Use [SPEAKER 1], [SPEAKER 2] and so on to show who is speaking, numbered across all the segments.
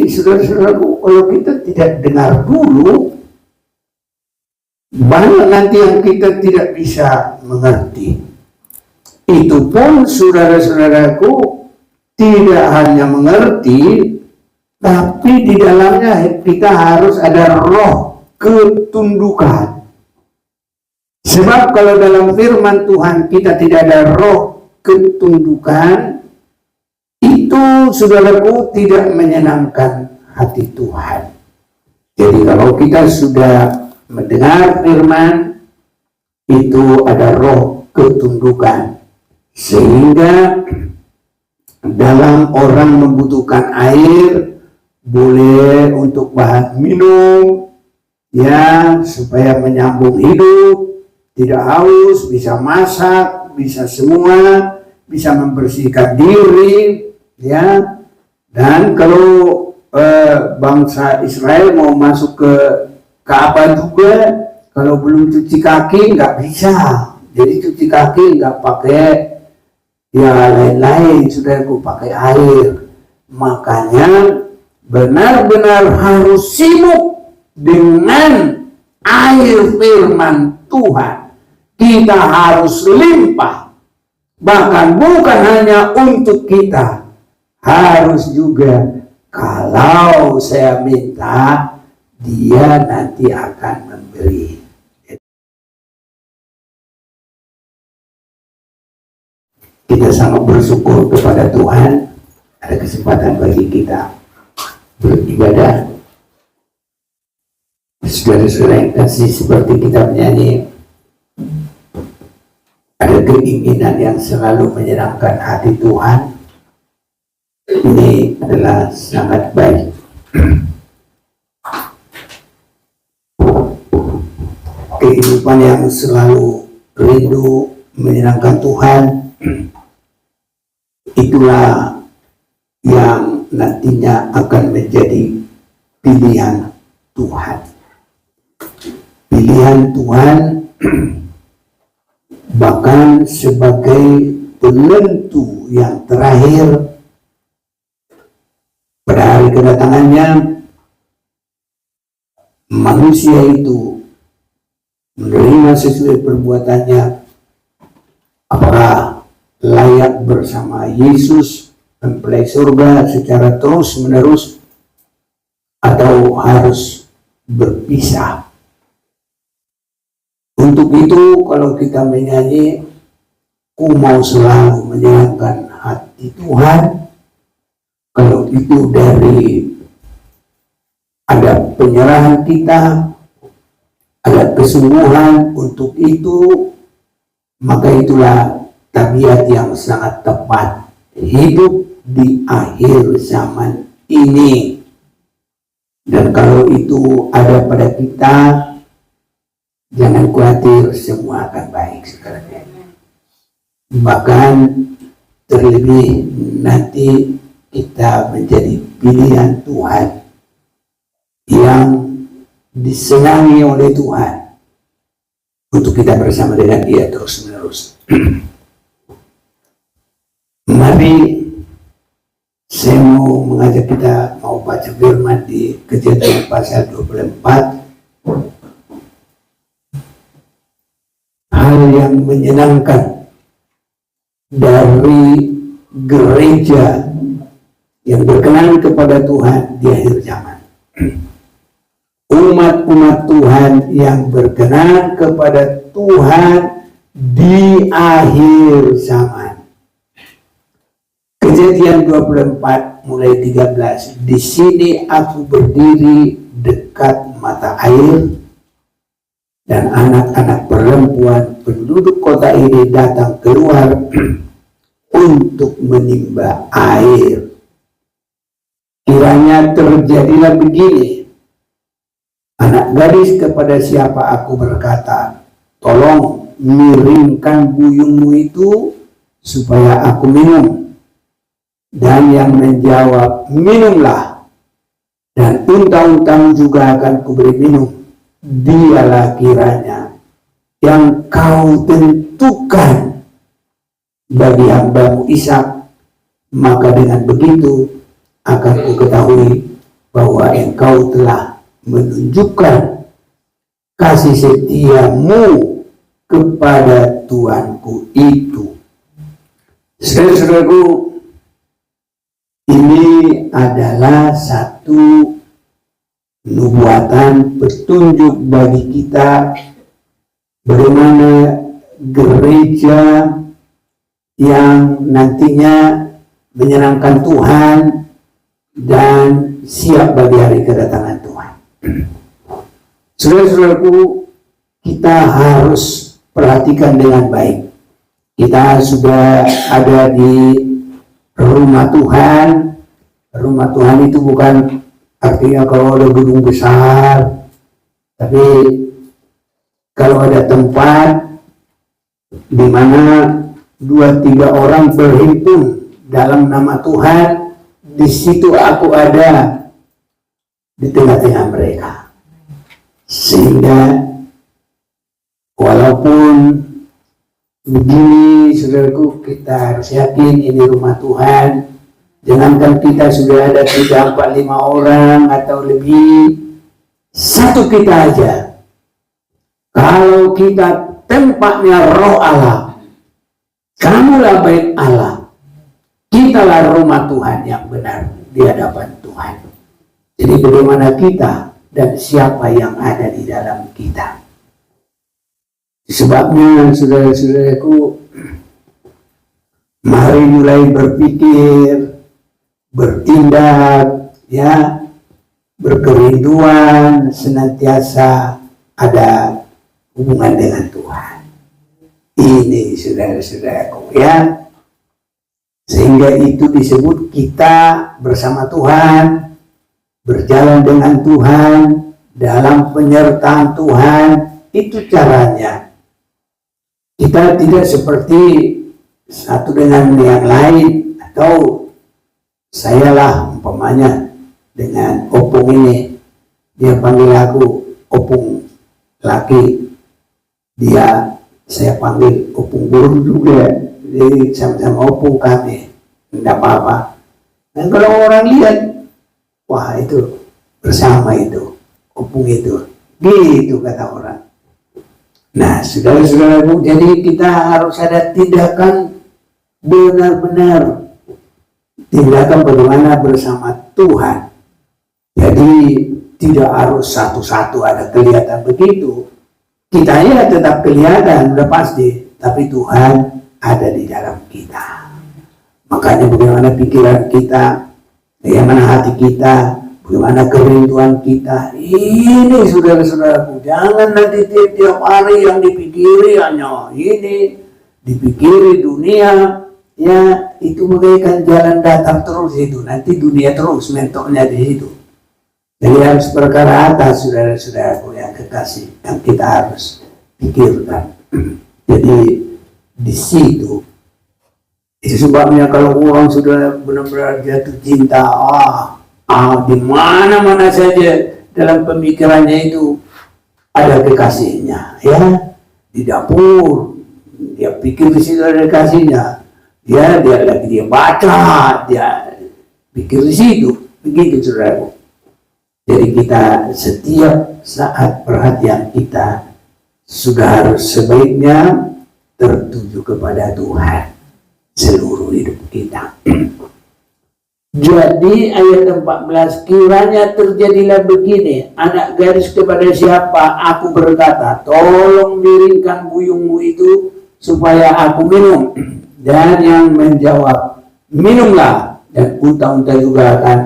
[SPEAKER 1] Tapi saudara-saudaraku, kalau kita tidak dengar dulu, banyak nanti yang kita tidak bisa mengerti. Itu pun saudara-saudaraku tidak hanya mengerti, tapi di dalamnya kita harus ada roh ketundukan. Sebab kalau dalam firman Tuhan kita tidak ada roh ketundukan, itu saudaraku tidak menyenangkan hati Tuhan. Jadi kalau kita sudah mendengar firman, itu ada roh ketundukan, sehingga dalam orang membutuhkan air, boleh untuk bahan minum, ya, supaya menyambung hidup, tidak haus, bisa masak, bisa semua, bisa membersihkan diri, ya. Dan kalau bangsa Israel mau masuk ke Ka'bah juga, kalau belum cuci kaki nggak bisa. Jadi cuci kaki nggak pakai ya lain-lain, saudaraku, pakai air. Makanya benar-benar harus sibuk dengan air firman Tuhan. Kita harus limpah. Bahkan bukan hanya untuk kita, harus juga kalau saya minta, dia nanti akan memberi. Kita sangat bersyukur kepada Tuhan, ada kesempatan bagi kita beribadah. Saudara-saudara yang kasih, seperti kita menyanyi, ada keinginan yang selalu menyenangkan hati Tuhan. Ini adalah sangat baik. Kehidupan yang selalu rindu menyenangkan Tuhan, itulah yang nantinya akan menjadi pilihan Tuhan. Pilihan Tuhan bahkan sebagai penentu yang terakhir pada hari kedatangannya. Manusia itu menerima sesuai perbuatannya, apakah layak bersama Yesus mempelai surga secara terus menerus, atau harus berpisah. Untuk itu kalau kita menyanyi, ku mau selalu menyenangkan hati Tuhan, kalau itu dari ada penyerahan kita, ada kesungguhan untuk itu, maka itulah tabiat yang sangat tepat hidup di akhir zaman ini. Dan kalau itu ada pada kita, jangan khawatir, semua akan baik sekarang. Bahkan terlebih nanti kita menjadi pilihan Tuhan yang disenangi oleh Tuhan untuk kita bersama dengan Dia terus menerus. Mari saya mau mengajak kita mau baca firman di Kejadian pasal 24. Hal yang menyenangkan dari gereja yang berkenan kepada Tuhan di akhir zaman. Umat-umat Tuhan yang berkenan kepada Tuhan di akhir zaman. Kejadian 24 mulai 13. Di sini aku berdiri dekat mata air, dan anak-anak perempuan penduduk kota ini datang keluar untuk menimba air. Kiranya terjadilah begini, anak gadis kepada siapa aku berkata, tolong miringkan buyungmu itu supaya aku minum. Dan yang menjawab, minumlah, dan unta-untamu juga akan kuberi minum. Dialah kiranya yang kau tentukan bagi hambamu Ishak, maka dengan begitu akan ku ketahui engkau telah menunjukkan kasih setiamu kepada Tuanku itu. Saudara-saudaraku, ini adalah satu nubuatan petunjuk bagi kita bagaimana gereja yang nantinya menyenangkan Tuhan dan siap bagi hari kedatangan Tuhan. Saudara-saudaraku, kita harus perhatikan dengan baik. Kita sudah ada di rumah Tuhan. Rumah Tuhan itu bukan artinya kalau ada gedung besar, tapi kalau ada tempat di mana 2-3 orang berhimpun dalam nama Tuhan, di situ aku ada di tengah-tengah mereka. Sehingga walaupun begini, saudaraku, kita harus yakin ini rumah Tuhan. Jangankan kita sudah ada 3, 4, 5 orang atau lebih, satu kita aja. Kalau kita tempatnya roh Allah, kamulah bait Allah, kitalah rumah Tuhan yang benar di hadapan Tuhan. Jadi bagaimana kita dan siapa yang ada di dalam kita. Sebabnya saudara-saudaraku, mari mulai berpikir, bertindak, ya, berkerinduan, senantiasa ada hubungan dengan Tuhan. Ini saudara-saudaraku, ya. Sehingga itu disebut kita bersama Tuhan, berjalan dengan Tuhan, dalam penyertaan Tuhan. Itu caranya. Kita tidak seperti satu dengan yang lain, atau sayalah umpamanya dengan opung ini, dia panggil aku opung laki, dia saya panggil opung burung juga, jadi sama-sama opung kami, tidak apa-apa. Dan kalau orang lihat, wah itu bersama itu, opung itu, gitu kata orang. Nah, saudara-saudaraku, jadi kita harus ada tindakan benar-benar, tindakan bagaimana bersama Tuhan. Jadi tidak harus satu-satu ada kelihatan begitu. Kita ya tetap kelihatan, udah pasti, tapi Tuhan ada di dalam kita. Makanya bagaimana pikiran kita, bagaimana hati kita, bagaimana kerinduan kita. Ini saudara-saudaraku, jangan nanti tiap hari yang dipikiri hanya ini, dipikiri dunia, ya itu bagaikan jalan datar terus itu, nanti dunia terus mentoknya di situ. Jadi harus perkara atas, saudara-saudaraku yang kekasih, yang kita harus pikirkan. Jadi di situ, itu sebabnya kalau orang sudah benar-benar jatuh cinta, di mana-mana saja dalam pemikirannya itu ada kekasihnya, ya. Di dapur dia pikir di situ ada kekasihnya, dia lagi dia baca, dia pikir di situ, begitu saudaraku. Jadi kita setiap saat perhatian kita sudah harus sebaiknya tertuju kepada Tuhan seluruh hidup kita. Jadi ayat 14, kiranya terjadilah begini, anak gadis kepada siapa aku berkata, tolong miringkan buyungmu itu supaya aku minum. Dan yang menjawab, minumlah, dan unta-unta juga akan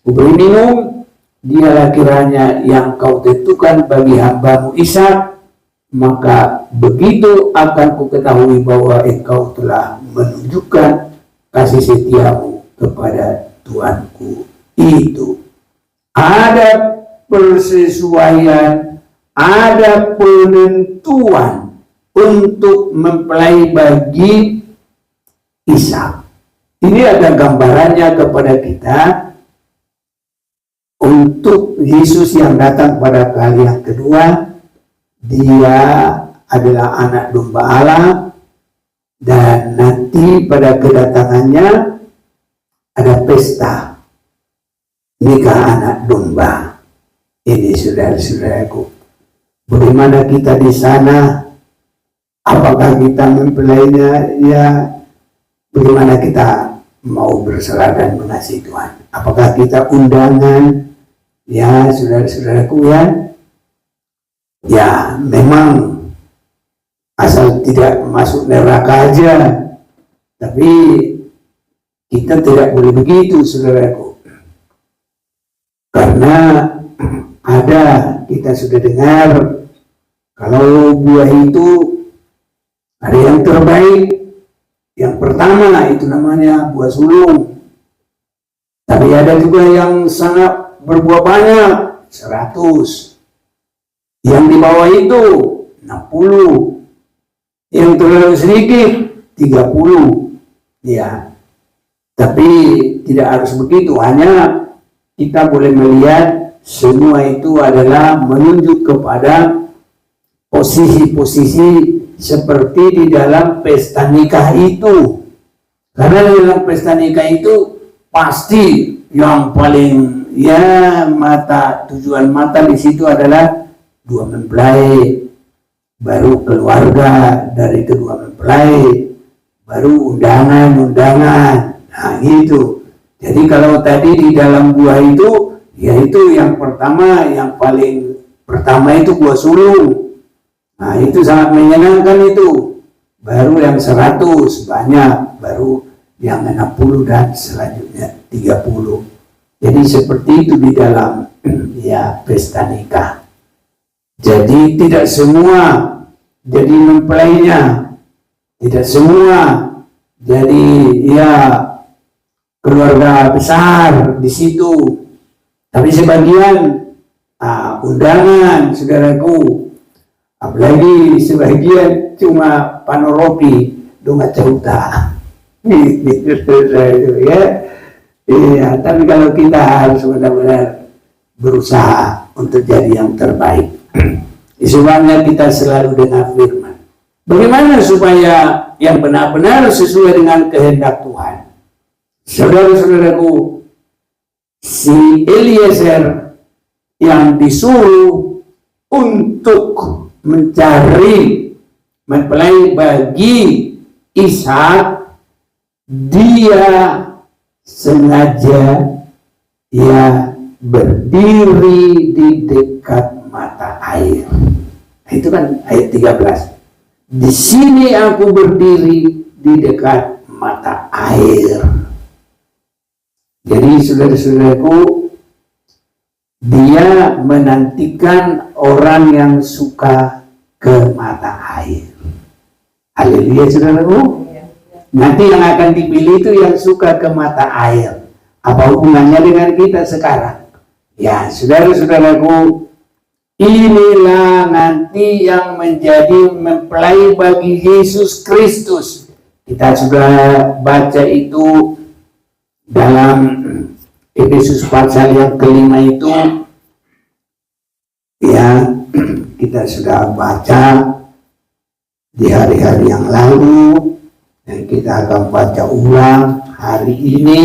[SPEAKER 1] kuberi minum. Dialah kiranya yang kau tentukan bagi hambamu Ishak, maka begitu akan kuketahui bahwa engkau telah menunjukkan kasih setiamu kepada Tuanku itu. Ada persesuaian, ada penentuan untuk mempelai bagi Ishak. Ini ada gambarannya kepada kita untuk Yesus yang datang pada kali yang kedua. Dia adalah anak domba Allah, dan nanti pada kedatangannya ada pesta nikah anak domba. Ini saudara-saudaraku, bagaimana kita di sana? Apakah kita mempelainya? Ya, bagaimana kita mau berserah dan mengasihi Tuhan? Apakah kita undangan? Ya, saudara-saudaraku ya. Ya, memang asal tidak masuk neraka aja. Tapi kita tidak boleh begitu, saudaraku. Karena ada, kita sudah dengar, kalau buah itu ada yang terbaik. Yang pertama itu namanya buah sulung. Tapi ada juga yang sangat berbuah banyak, 100. Yang di bawah itu 60. Yang terlalu sedikit 30. Ya. Tapi tidak harus begitu, hanya kita boleh melihat semua itu adalah menunjuk kepada posisi-posisi seperti di dalam pesta nikah itu. Karena di dalam pesta nikah itu pasti yang paling tujuan mata di situ adalah dua mempelai, baru keluarga dari kedua mempelai, baru undangan. Nah gitu. Jadi kalau tadi di dalam buah itu, yaitu yang pertama, yang paling pertama itu buah sulung. Nah itu sangat menyenangkan itu. Baru yang 100 banyak, baru yang 60 dan selanjutnya 30. Jadi seperti itu di dalam pesta nikah. Jadi tidak semua jadi mempelainya, tidak semua jadi keluarga besar di situ. Tapi sebagian undangan, saudaraku. Apalagi sebagian cuma panoropi donga cerita. Iya, tapi kalau kita harus benar-benar berusaha untuk jadi yang terbaik. Sebabnya kita selalu dengar firman. Bagaimana supaya yang benar-benar sesuai dengan kehendak Tuhan? Saudara-saudaraku, si Eliezer yang disuruh untuk mencari mempelai bagi Ishak, dia sengaja berdiri di dekat mata air. Itu kan ayat 13. Di sini aku berdiri di dekat mata air. Jadi saudara-saudaraku, dia menantikan orang yang suka ke mata air. Haleluya, saudaraku. Nanti yang akan dipilih itu yang suka ke mata air. Apa hubungannya dengan kita sekarang? Ya, saudara-saudaraku, inilah nanti yang menjadi mempelai bagi Yesus Kristus. Kita sudah baca itu dalam Efesus pasal yang kelima itu, kita sudah baca di hari-hari yang lalu, dan kita akan baca ulang hari ini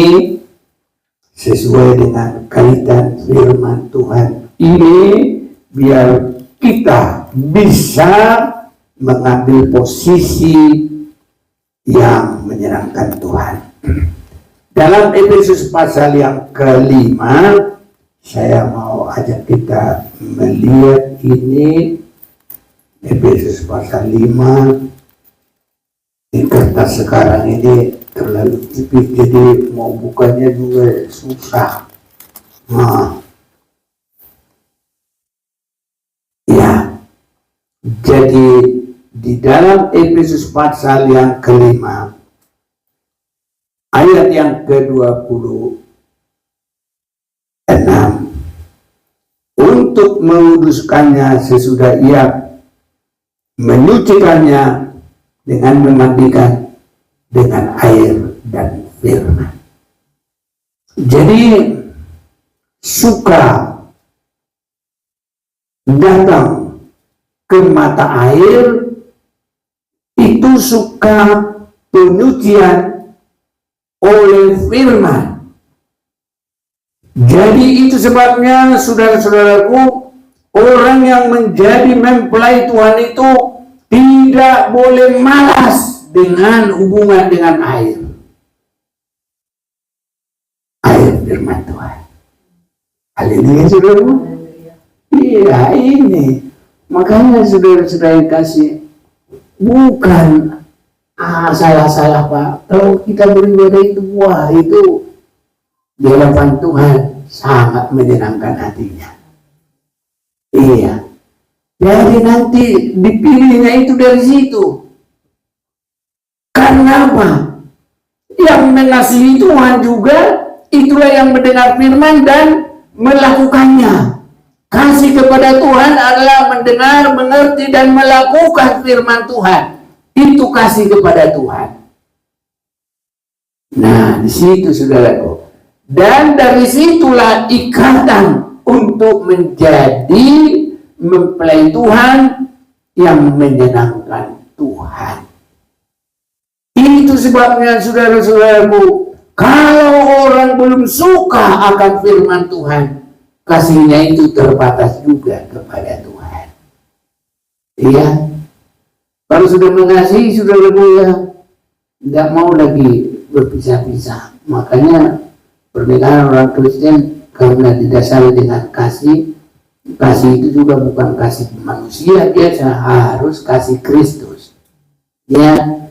[SPEAKER 1] sesuai dengan kaitan firman Tuhan ini, biar kita bisa mengambil posisi yang menyenangkan Tuhan. Dalam Efesus pasal yang kelima, saya mau ajak kita melihat ini. Efesus pasal 5. Di kertas sekarang ini terlalu tipis, jadi mau bukanya juga susah. Jadi di dalam Efesus pasal yang kelima, ayat yang ke-26, untuk menguduskannya sesudah ia menyucikannya dengan memandikan dengan air dan firman. Jadi suka datang ke mata air itu suka penyucian oleh firman. Jadi itu sebabnya saudara-saudaraku, orang yang menjadi mempelai Tuhan itu tidak boleh malas dengan hubungan dengan air firman Tuhan. Haleluya, saudaraku. Iya, ini makanya saudara-saudara yang kasih, bukan salah-salah Pak. Kalau kita beribadah itu, wah itu di hadapan Tuhan sangat menyenangkan hatinya. Iya. Jadi nanti dipilihnya itu dari situ. Karena apa? Yang mengasihi Tuhan juga, itulah yang mendengar firman dan melakukannya. Kasih kepada Tuhan adalah mendengar, mengerti, dan melakukan firman Tuhan. Itu kasih kepada Tuhan. Nah, di situ saudaraku. Dan dari situlah ikatan untuk menjadi mempelai Tuhan yang menyenangkan Tuhan. Itu sebabnya saudara-saudaraku, kalau orang belum suka akan firman Tuhan, kasihnya itu terbatas juga kepada Tuhan. Iya. Kalau sudah mengasihi saudaraku ya, tidak mau lagi berpisah-pisah. Makanya pernikahan orang Kristen karena didasari dengan kasih. Kasih itu juga bukan kasih manusia biasa, harus kasih Kristus. Ya,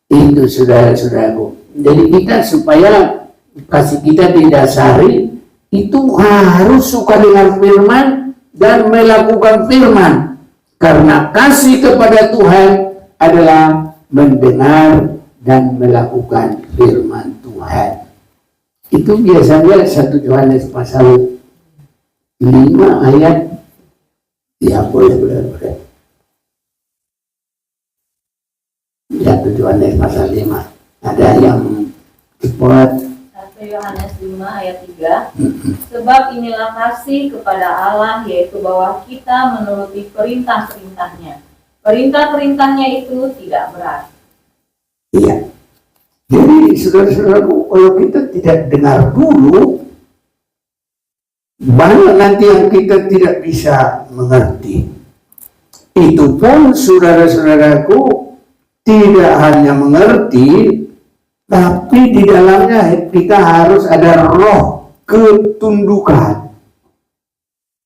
[SPEAKER 1] itu saudara-saudaraku. Jadi kita supaya kasih kita didasari, itu harus suka dengan firman dan melakukan firman. Karena kasih kepada Tuhan adalah mendengar dan melakukan firman Tuhan. Itu biasanya 1 Yohanes pasal 5 ayat, ya boleh. Ya, 1 Yohanes pasal 5. Ada yang cepat.
[SPEAKER 2] 1 Yohanes 5 ayat 3. Sebab inilah kasih kepada Allah, yaitu bahwa kita menuruti perintah-perintahnya. Perintah-perintahnya itu tidak berat.
[SPEAKER 1] Iya. Jadi saudara-saudaraku, kalau kita tidak dengar dulu, banyak nanti yang kita tidak bisa mengerti. Itu pun saudara-saudaraku tidak hanya mengerti, tapi di dalamnya kita harus ada roh ketundukan.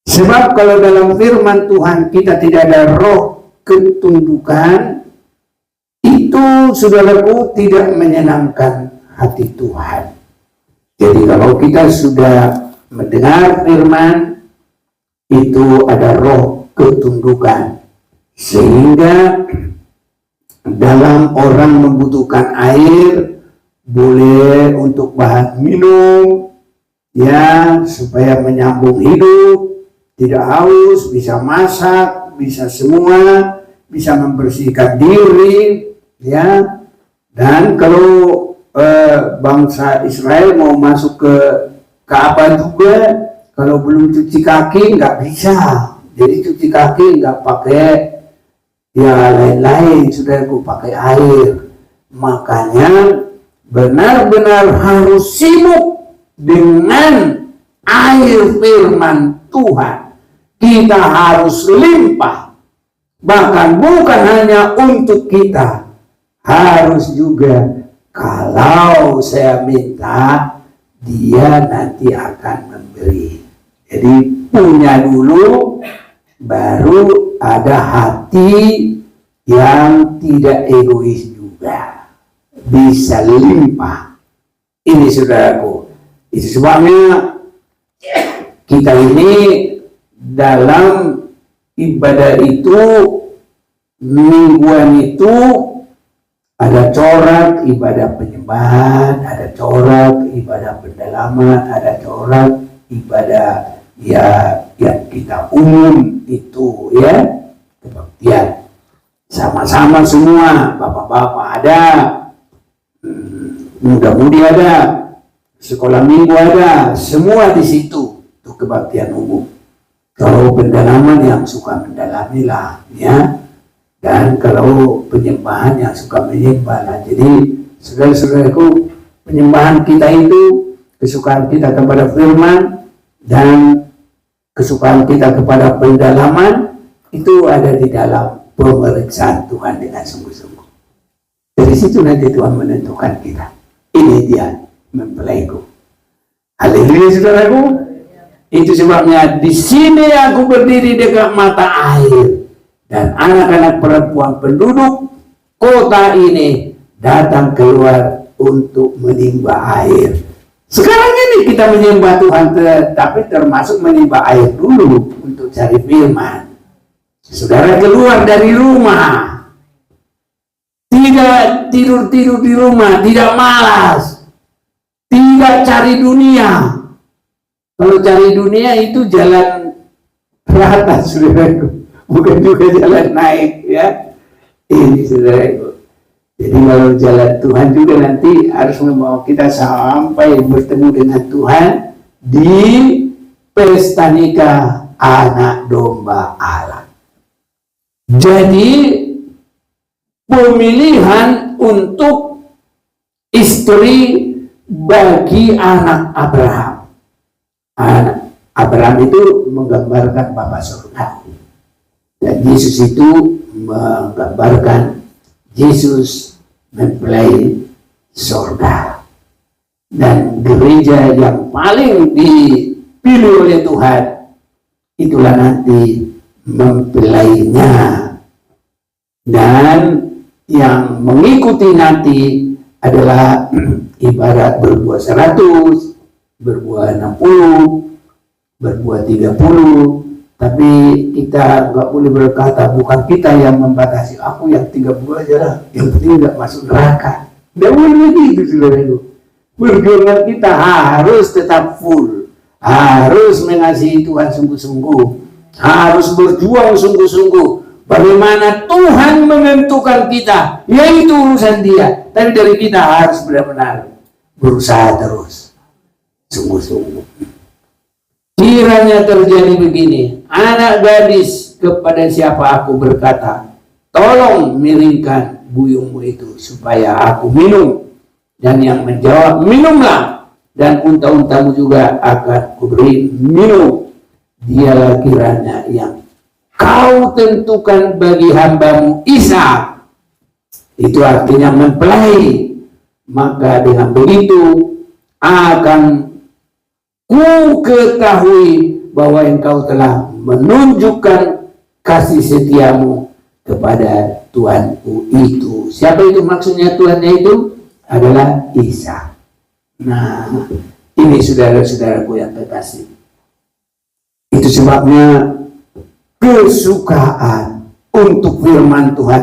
[SPEAKER 1] Sebab kalau dalam firman Tuhan kita tidak ada roh ketundukan, itu saudaraku tidak menyenangkan hati Tuhan. Jadi kalau kita sudah mendengar firman, itu ada roh ketundukan, sehingga dalam orang membutuhkan air, boleh untuk bahan minum, ya, supaya menyambung hidup, tidak haus, bisa masak, bisa semua, bisa membersihkan diri, ya. Dan kalau bangsa Israel mau masuk ke Ka'bah juga, kalau belum cuci kaki nggak bisa. Jadi cuci kaki nggak pakai ya lain-lain, saudaraku, pakai air. Makanya benar-benar harus sibuk dengan air firman Tuhan. Kita harus limpah. Bahkan bukan hanya untuk kita, harus juga kalau saya minta, dia nanti akan memberi. Jadi punya dulu, baru ada hati yang tidak egois juga, bisa limpah. Ini saudaraku, itu sebabnya kita ini dalam ibadah itu, mingguan itu ada corak ibadah penyembahan, ada corak ibadah pendalaman, ada corak ibadah ya yang kita umum itu, ya, kebaktian. Sama-sama semua, bapak-bapak ada, muda-mudi ada, sekolah minggu ada, semua di situ, itu kebaktian umum. Kalau pendalaman yang suka mendalami lah, ya. Dan kalau penyembahan yang suka menyembah lah. Jadi saudara-saudaraku, penyembahan kita itu, kesukaan kita kepada firman, Dan kesukaan kita kepada pendalaman itu ada di dalam pemeriksaan Tuhan dengan sungguh-sungguh. Dari situ nanti Tuhan menentukan kita. Ini dia mempelaiku. Haleluya saudaraku. Itu sebabnya di sini aku berdiri dekat mata air dan anak-anak perempuan penduduk kota ini datang keluar untuk menimba air. Sekarang ini kita menyembah Tuhan, tetapi termasuk menimba air dulu untuk cari firman. Saudara keluar dari rumah, tidak tidur-tidur di rumah, tidak malas, tidak cari dunia. Kalau cari dunia itu jalan rata, saudaraku, bukan juga jalan naik, ya. Ini saudaraku. Jadi kalau jalan Tuhan juga nanti harus membawa kita sampai bertemu dengan Tuhan di pesta nikah anak domba Allah. Jadi pemilihan untuk istri bagi anak Abraham. Anak Abraham itu menggambarkan Bapa surga. Dan Yesus itu menggambarkan Yesus mempelai surga. Dan gereja yang paling dipilih oleh Tuhan itulah nanti mempelainya. Dan yang mengikuti nanti adalah ibarat berbuah 100, berbuah 60, berbuah 30. Tapi kita nggak boleh berkata, bukan kita yang membatasi, aku yang 30 aja lah, yang penting nggak masuk neraka. Nggak boleh begitu, saudaraku. Perjuangan kita harus tetap full, harus mengasihi Tuhan sungguh-sungguh, harus berjuang sungguh-sungguh. Bagaimana Tuhan menentukan kita, yaitu urusan Dia. Tapi dari kita harus benar-benar berusaha terus, sungguh-sungguh. Kiranya terjadi begini, anak gadis kepada siapa aku berkata, tolong miringkan buyungmu itu supaya aku minum. Dan yang menjawab, minumlah, dan unta-untamu juga akan kuberi minum. Dialah kiranya yang kau tentukan bagi hambamu Ishak. Itu artinya mempelai. Maka dengan begitu akan ku ketahui bahwa engkau telah menunjukkan kasih setiamu kepada Tuanku itu. Siapa itu maksudnya Tuannya itu? Adalah Isa. Nah, ini saudara-saudaraku yang terkasih. Itu sebabnya kesukaan untuk firman Tuhan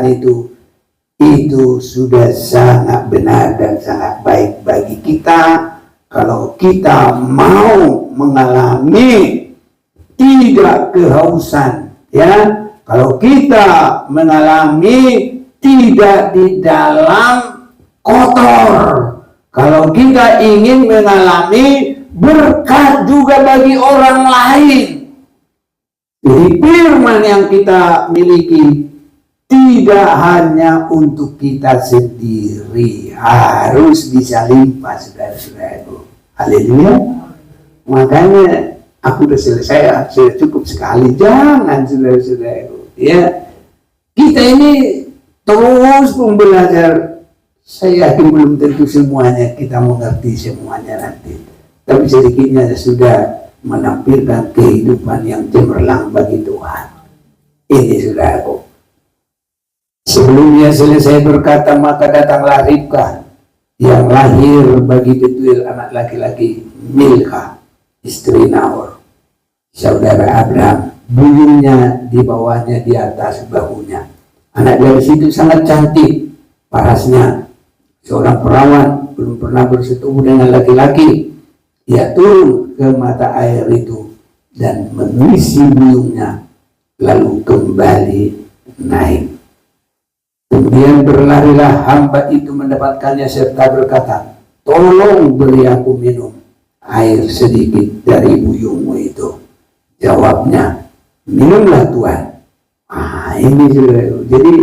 [SPEAKER 1] itu sudah sangat benar dan sangat baik bagi kita. Kalau kita mau mengalami tidak kehausan, ya, kalau kita mengalami tidak di dalam kotor, kalau kita ingin mengalami berkat juga bagi orang lain, jadi firman yang kita miliki tidak hanya untuk kita sendiri, harus bisa limpah, saudara-saudaraku. Haleluya. Makanya aku udah selesai, sudah cukup sekali. Jangan, saudara-saudaraku, ya, kita ini terus belajar. Saya yakin belum tentu semuanya kita mengerti semuanya nanti, tapi sedikitnya sudah menampilkan kehidupan yang cemerlang bagi Tuhan. Ini saudaraku. Sebelum dia selesai berkata, maka datanglah Ribka yang lahir bagi Betuel anak laki-laki Milka, istri Nahor, saudara Abraham. Buyungnya di bawahnya, di atas bahunya. Anak gadis itu sangat cantik, parasnya. Seorang perawan belum pernah bersetubuh dengan laki-laki. Ia turun ke mata air itu dan mengisi buyungnya, lalu kembali naik. Kemudian berlarilah hamba itu mendapatkannya serta berkata, tolong beri aku minum air sedikit dari buyungmu itu. Jawabnya, minumlah Tuhan. Ini juga. Jadi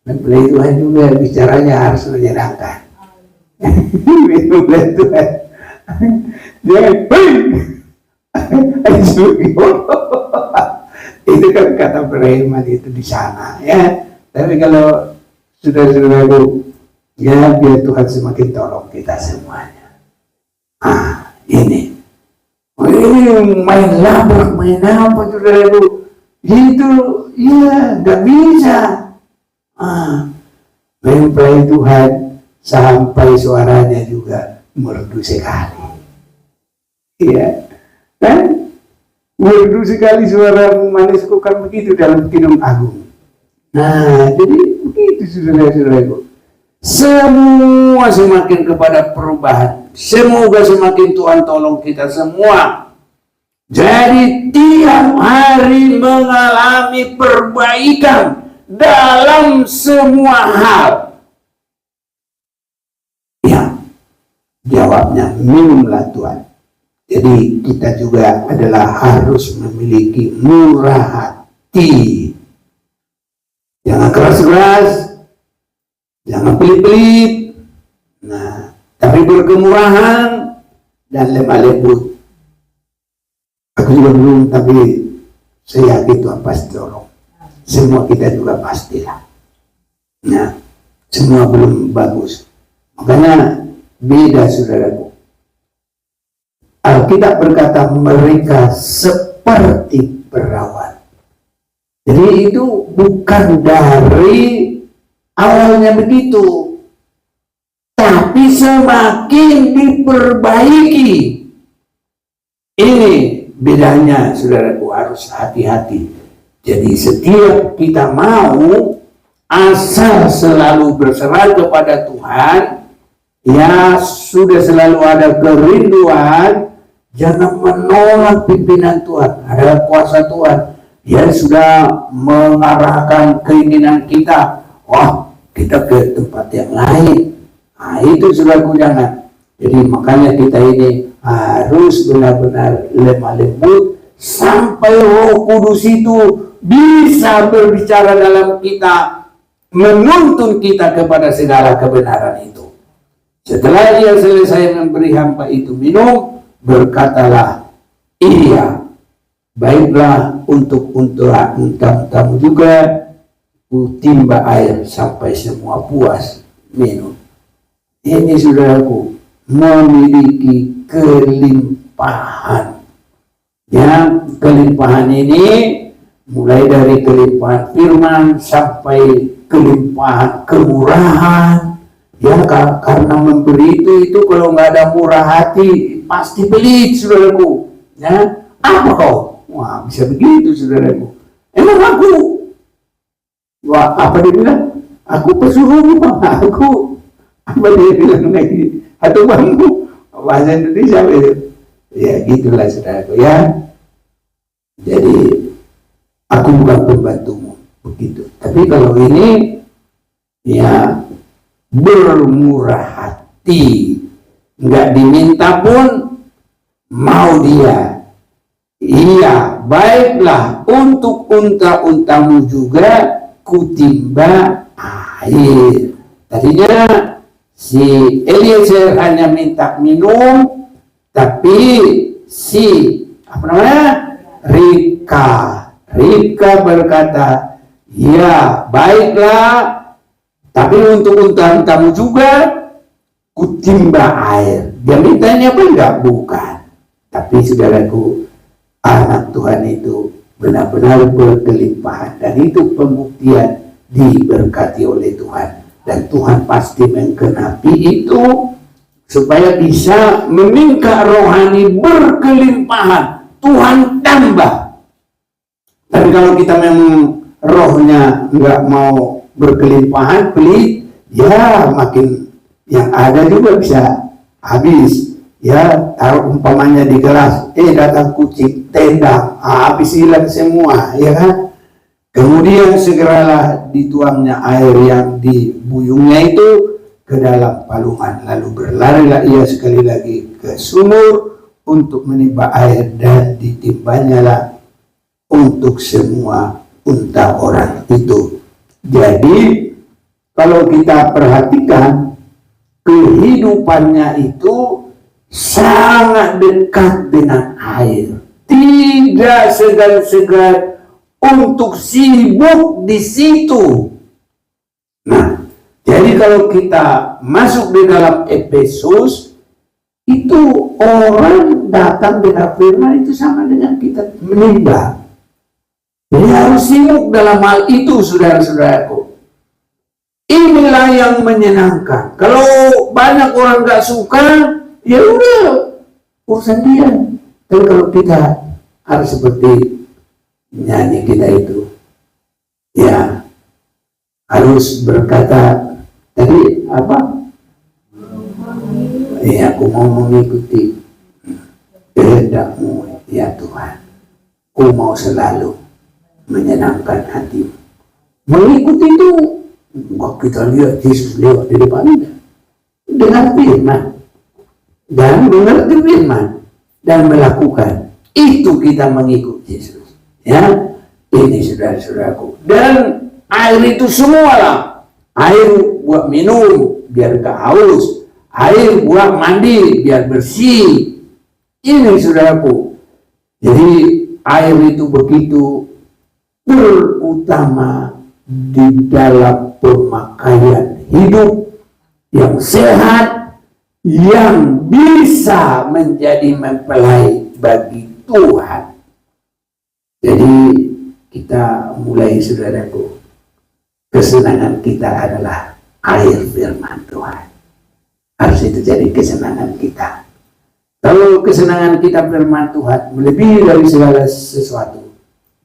[SPEAKER 1] mempelai Tuhan juga bicaranya harus menyenangkan. Minumlah Tuhan. Jangan, Itu kan kata preman itu di sana ya. Tapi kalau saudara-saudaraku, ya biar Tuhan semakin tolong kita semuanya. Ini main labrak, main apa saudaraku, itu ya nggak bisa. Mempelai Tuhan sampai suaranya juga merdu sekali. Iya, kan? Merdu sekali suara manisku kan begitu dalam Kidung Agung. Nah, jadi begitu saudara-saudaraku. Semua semakin kepada perubahan. Semoga semakin Tuhan tolong kita semua. Jadi tiap hari mengalami perbaikan dalam semua hal. Ya, jawabnya minumlah Tuhan. Jadi kita juga adalah harus memiliki murah hati. Jangan keras-keras, jangan pelit-pelit. Nah, tapi berkemurahan dan lemah lembut. Aku juga belum, tapi saya yakin Tuhan pasti tolong. Semua kita juga pastilah. Nah, semua belum bagus. Makanya beda saudaraku. Alkitab berkata mereka seperti perawan. Jadi itu bukan dari awalnya begitu, tapi semakin diperbaiki. Ini bedanya saudaraku, harus hati-hati. Jadi setiap kita mau asal selalu berserah kepada Tuhan, ya sudah selalu ada kerinduan. Jangan menolak pimpinan Tuhan, ada kuasa Tuhan. Dia sudah mengarahkan keinginan kita. Wah, kita ke tempat yang lain. Nah, itu saudaraku jangan. Jadi makanya kita ini harus benar-benar lemah lembut sampai Roh Kudus itu bisa berbicara dalam kita, menuntun kita kepada segala kebenaran itu. Setelah dia selesai memberi hamba itu minum, berkatalah, iya, baiklah untuk untamu juga, ku timba air sampai semua puas minum. Ini saudaraku, memiliki kelimpahan. Ya, kelimpahan ini mulai dari kelimpahan firman sampai kelimpahan kemurahan. Ya, karena memberi itu kalau nggak ada murah hati pasti pelit saudaraku. Ya, apa kau? Wah, bisa begitu saudaraku. Emang aku? Wah, apa dia bilang? Aku pesuruh bang. Aku apa dia bilang lagi? Atau bangku bahasa Indonesia itu. Ya gitulah saudaraku ya. Jadi aku bukan pembantumu begitu. Tapi kalau ini ya bermurah hati, nggak diminta pun mau dia. Iya, baiklah untuk unta-untamu juga kutimba air. Tadinya si Eliezer hanya minta minum, tapi si apa namanya Ribka berkata, ya baiklah. Tapi untuk unta-untamu juga kutimba air. Dia mintanya apa enggak? Bukan. Tapi saudaraku, anak Tuhan itu benar-benar berkelimpahan. Dan itu pembuktian diberkati oleh Tuhan. Dan Tuhan pasti menggenapi itu supaya bisa meningkat rohani berkelimpahan. Tuhan tambah. Tapi kalau kita memang rohnya enggak mau berkelimpahan, pelit, ya makin yang ada juga bisa habis. Ya, taruh umpamanya di gelas, datang kucing, tendang, habis hilang semua, ya kan? Kemudian segeralah dituangnya air yang dibuyungnya itu ke dalam palungan, lalu berlarilah ia sekali lagi ke sumur untuk menimba air dan ditimbanya lah untuk semua unta orang itu. Jadi kalau kita perhatikan kehidupannya itu sangat dekat dengan air, tidak segan-segan untuk sibuk di situ. Nah, jadi kalau kita masuk di dalam Efesus, itu orang datang dengan firman itu sama dengan kita menyembah. Jadi harus sibuk dalam hal itu, saudara-saudaraku. Inilah yang menyenangkan. Kalau banyak orang gak suka, ya udah, urusan dia. Tapi kalau kita harus seperti nyanyi kita itu, ya harus berkata tadi apa? Ya, aku mau mengikuti kehendak-Mu ya Tuhan. Aku mau selalu menyenangkan hatimu. Mengikuti itu, kita lihat Yesus lewat di depannya dengan firman dan mengerti firman dan melakukan itu, kita mengikuti Yesus. Ya, ini saudara-saudaraku. Dan air itu semualah, air buat minum biar gak haus, air buat mandi biar bersih. Ini saudaraku. Jadi air itu begitu terutama di dalam pemakaian hidup yang sehat, yang bisa menjadi mempelai bagi Tuhan. Jadi kita mulai, saudaraku, kesenangan kita adalah air firman Tuhan. Harus itu jadi kesenangan kita. Kalau kesenangan kita firman Tuhan melebihi dari segala sesuatu,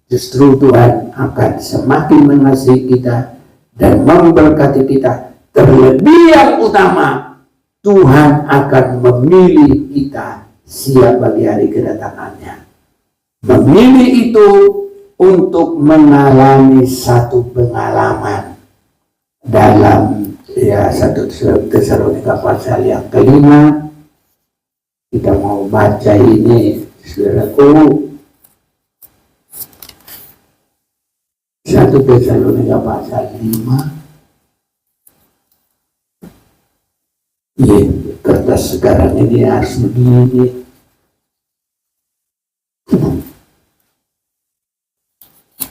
[SPEAKER 1] justru Tuhan akan semakin mengasihi kita dan memberkati kita. Terlebih yang utama, Tuhan akan memilih kita siap bagi hari kedatangannya. Memilih itu untuk mengalami satu pengalaman dalam 1 Tesalonika pasal yang kelima. Kita mau baca ini, saudaraku. 1 Tesalonika pasal 5. Ya, kertas sekarang ini harus begini.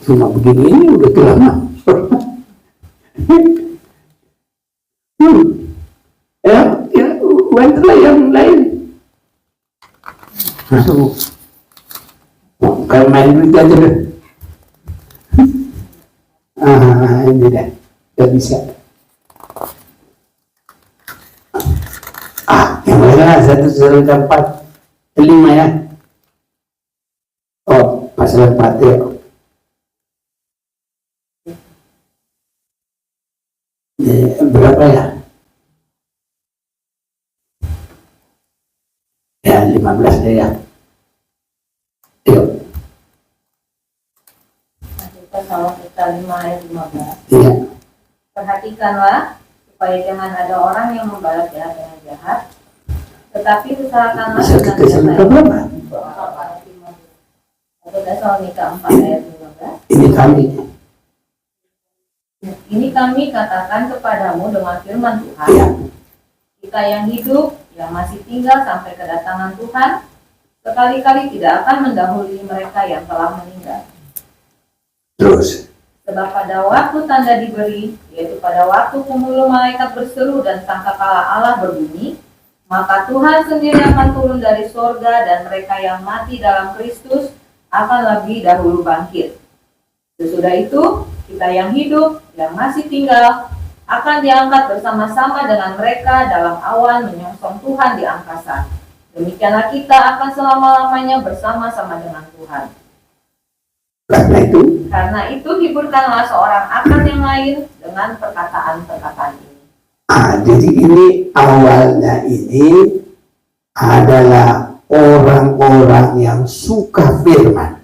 [SPEAKER 1] Cuma begini ini udah lama. Ya, wanitlah yang lain. Kalau main duit aja deh. Ini dah, gak bisa. Yang mana 1 Tesalonika 4:5 ya. Oh, pasal 4 ya. Berapa ya? Ya, 15 deh ya. Yuk.
[SPEAKER 2] Tesalonika 5 ayat 15.
[SPEAKER 1] Iya.
[SPEAKER 2] Perhatikanlah supaya jangan ada orang yang membalas jahat dengan jahat, tetapi usahakanlah dengan
[SPEAKER 1] Tesalonika berapa?
[SPEAKER 2] Tesalonika 4 ayat 15.
[SPEAKER 1] Ini kami.
[SPEAKER 2] Ini kami katakan kepadamu dengan firman Tuhan,
[SPEAKER 1] Iya.
[SPEAKER 2] kita yang hidup, yang masih tinggal sampai kedatangan Tuhan, sekali-kali tidak akan mendahului mereka yang telah meninggal.
[SPEAKER 1] Terus.
[SPEAKER 2] Sebab pada waktu tanda diberi, yaitu pada waktu pemuluh malaikat berseru dan sangkakala Allah berbunyi, maka Tuhan sendiri akan turun dari sorga dan mereka yang mati dalam Kristus akan lebih dahulu bangkit. Sesudah itu, kita yang hidup, yang masih tinggal, akan diangkat bersama-sama dengan mereka dalam awan menyongsong Tuhan di angkasa. Demikianlah kita akan selama-lamanya bersama-sama dengan Tuhan. Karena itu hiburkanlah seorang akan yang lain dengan perkataan-perkataan ini.
[SPEAKER 1] Jadi ini awalnya ini adalah orang-orang yang suka firman.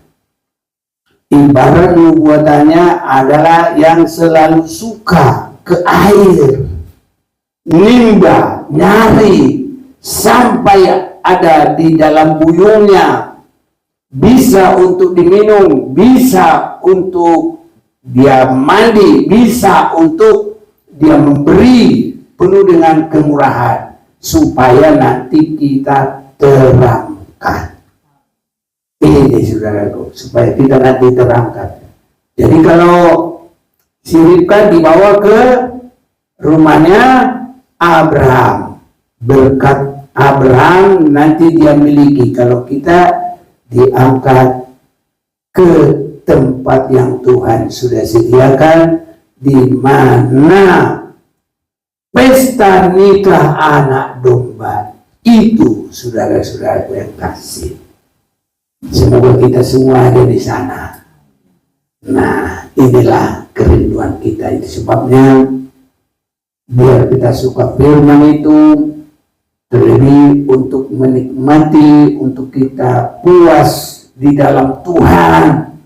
[SPEAKER 1] Ibarat nubuatannya adalah yang selalu suka ke air, nimba, nyari, sampai ada di dalam buyungnya, bisa untuk diminum, bisa untuk dia mandi, bisa untuk dia memberi penuh dengan kemurahan, supaya nanti kita terangkan. Ini saudaraku, supaya kita nanti terangkat. Jadi kalau si Ribka dibawa ke rumahnya Abraham, berkat Abraham nanti dia miliki. Kalau kita diangkat ke tempat yang Tuhan sudah sediakan, di mana pesta nikah anak domba itu, saudara-saudaraku yang kasih. Semoga kita semua ada di sana. Nah, inilah kerinduan kita. Itu sebabnya biar kita suka firman itu, terlebih untuk menikmati, untuk kita puas di dalam Tuhan.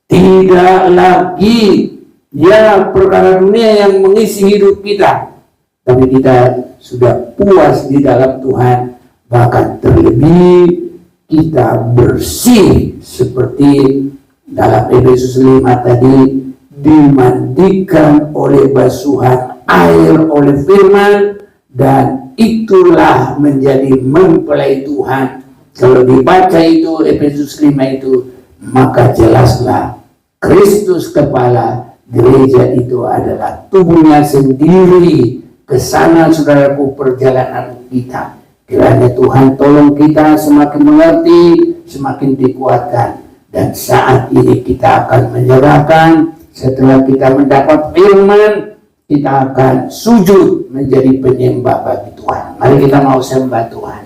[SPEAKER 1] Tidak lagi ya perkara dunia yang mengisi hidup kita, tapi kita sudah puas di dalam Tuhan. Bahkan terlebih kita bersih seperti dalam Efesus 5 tadi, dimandikan oleh basuhan air oleh firman, dan itulah menjadi mempelai Tuhan. Kalau dibaca itu Efesus 5 itu, maka jelaslah Kristus kepala, gereja itu adalah tubuhnya sendiri. Kesana saudaraku perjalanan kita. Kiranya Tuhan tolong kita semakin mengerti, semakin dikuatkan. Dan saat ini kita akan menyerahkan, setelah kita mendapat firman, kita akan sujud menjadi penyembah bagi Tuhan. Mari kita mau sembah Tuhan.